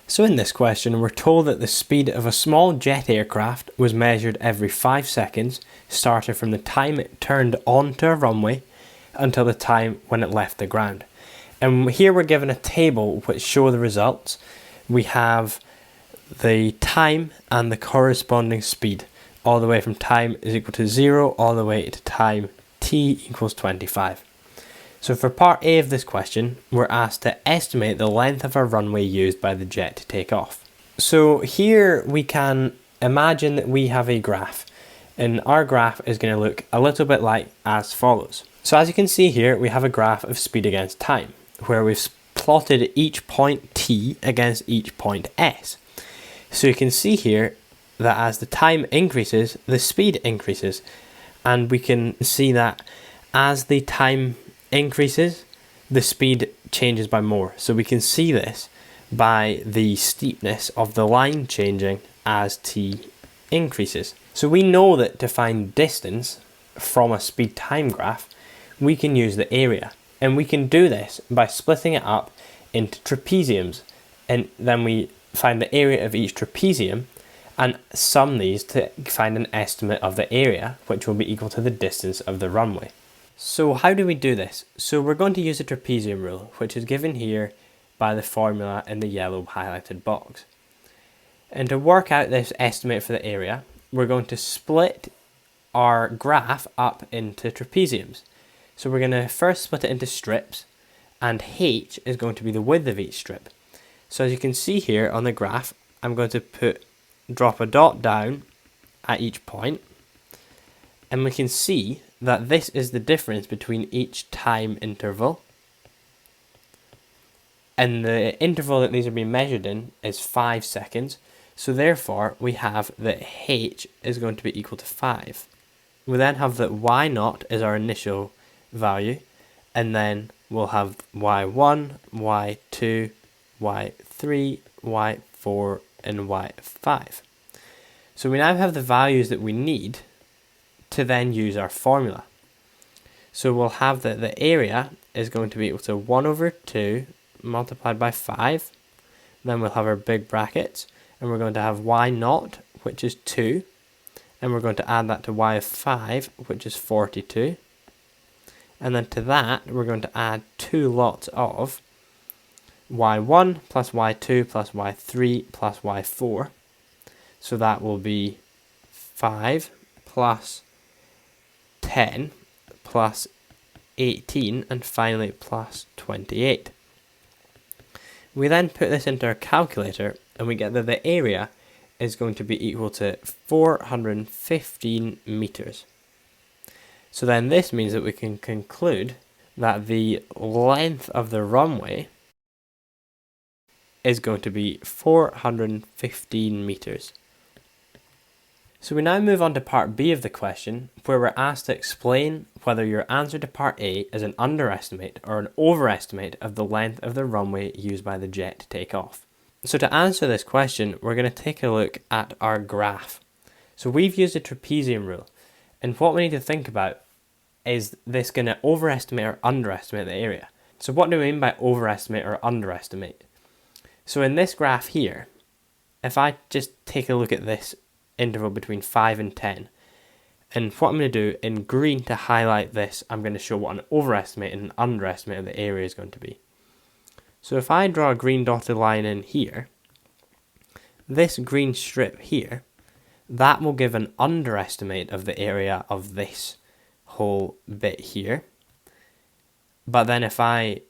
So in this question, we're told that the speed of a small jet aircraft was measured every 5 seconds, starting from the time it turned onto a runway until the time when it left the ground. And here we're given a table which show the results. We have the time and the corresponding speed, all the way from time is equal to 0 all the way to time t equals 25. So for part A of this question, we're asked to estimate the length of a runway used by the jet to take off. So here we can imagine that we have a graph, and our graph is going to look a little bit like as follows. So as you can see here, we have a graph of speed against time, where we've plotted each point t against each point s. So you can see here that as the time increases, the speed increases, and we can see that as the time increases, the speed changes by more. So we can see this by the steepness of the line changing as t increases. So we know that to find distance from a speed time graph, we can use the area. And we can do this by splitting it up into trapeziums. And then we find the area of each trapezium and sum these to find an estimate of the area, which will be equal to the distance of the runway. So how do we do this? So we're going to use the trapezium rule, which is given here by the formula in the yellow highlighted box. And to work out this estimate for the area, we're going to split our graph up into trapeziums. So we're going to first split it into strips, and h is going to be the width of each strip. So as you can see here on the graph, I'm going to drop a dot down at each point, and we can see that this is the difference between each time interval, and the interval that these are being measured in is 5 seconds, so therefore we have that h is going to be equal to 5. We then have that y0 is our initial value, and then we'll have y1, y2, y3, y4 and y5. So we now have the values that we need to then use our formula. So we'll have that the area is going to be equal to 1 over 2 multiplied by 5. Then we'll have our big brackets, and we're going to have y0, which is 2, and we're going to add that to y of 5, which is 42. And then to that, we're going to add 2 lots of y1 plus y2 plus y3 plus y4. So that will be 5 plus 10 plus 18 and finally plus 28. We then put this into our calculator and we get that the area is going to be equal to 415 meters. So then this means that we can conclude that the length of the runway is going to be 415 meters. So we now move on to part B of the question, where we're asked to explain whether your answer to part A is an underestimate or an overestimate of the length of the runway used by the jet to take off. So to answer this question, we're going to take a look at our graph. So we've used the trapezium rule, and what we need to think about is this going to overestimate or underestimate the area. So what do we mean by overestimate or underestimate? So in this graph here, if I just take a look at this interval between 5 and 10, and what I'm going to do in green to highlight this, I'm going to show what an overestimate and an underestimate of the area is going to be. So if I draw a green dotted line in here, this green strip here, that will give an underestimate of the area of this whole bit here. But then if I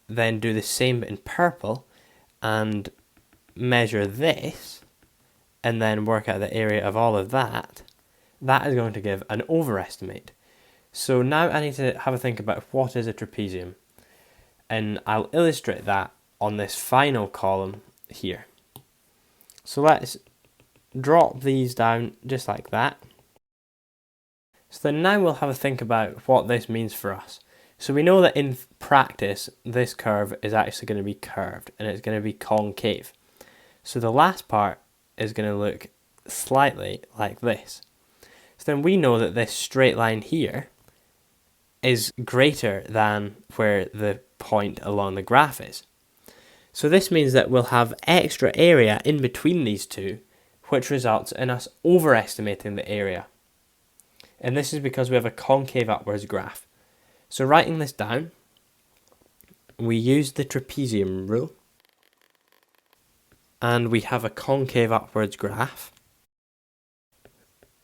then do the same in purple and measure this and then work out the area of all of that, that is going to give an overestimate. So now I need to have a think about what is a trapezium, and I'll illustrate that on this final column here. So let's drop these down just like that. So then now we'll have a think about what this means for us. So we know that in practice, this curve is actually going to be curved and it's going to be concave. So the last part is going to look slightly like this. So then we know that this straight line here is greater than where the point along the graph is. So this means that we'll have extra area in between these two, which results in us overestimating the area. And this is because we have a concave upwards graph. So writing this down, we use the trapezium rule, and we have a concave upwards graph.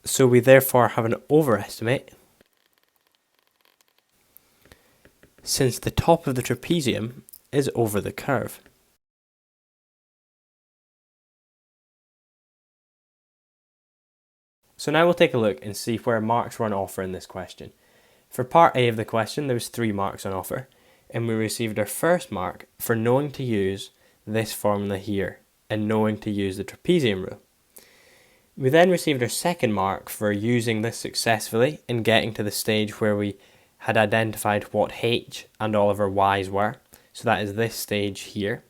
So we therefore have an overestimate, since the top of the trapezium is over the curve. So now we'll take a look and see where marks were on offer in this question. For part A of the question, there was 3 marks on offer, and we received our first mark for knowing to use this formula here and knowing to use the trapezium rule. We then received our second mark for using this successfully and getting to the stage where we had identified what h and all of our y's were, so that is this stage here.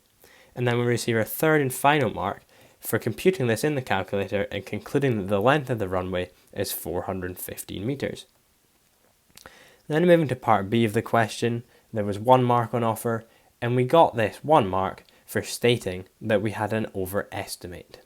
And then we received our third and final mark for computing this in the calculator and concluding that the length of the runway is 415 metres. Then moving to part B of the question, there was 1 mark on offer, and we got this 1 mark for stating that we had an overestimate.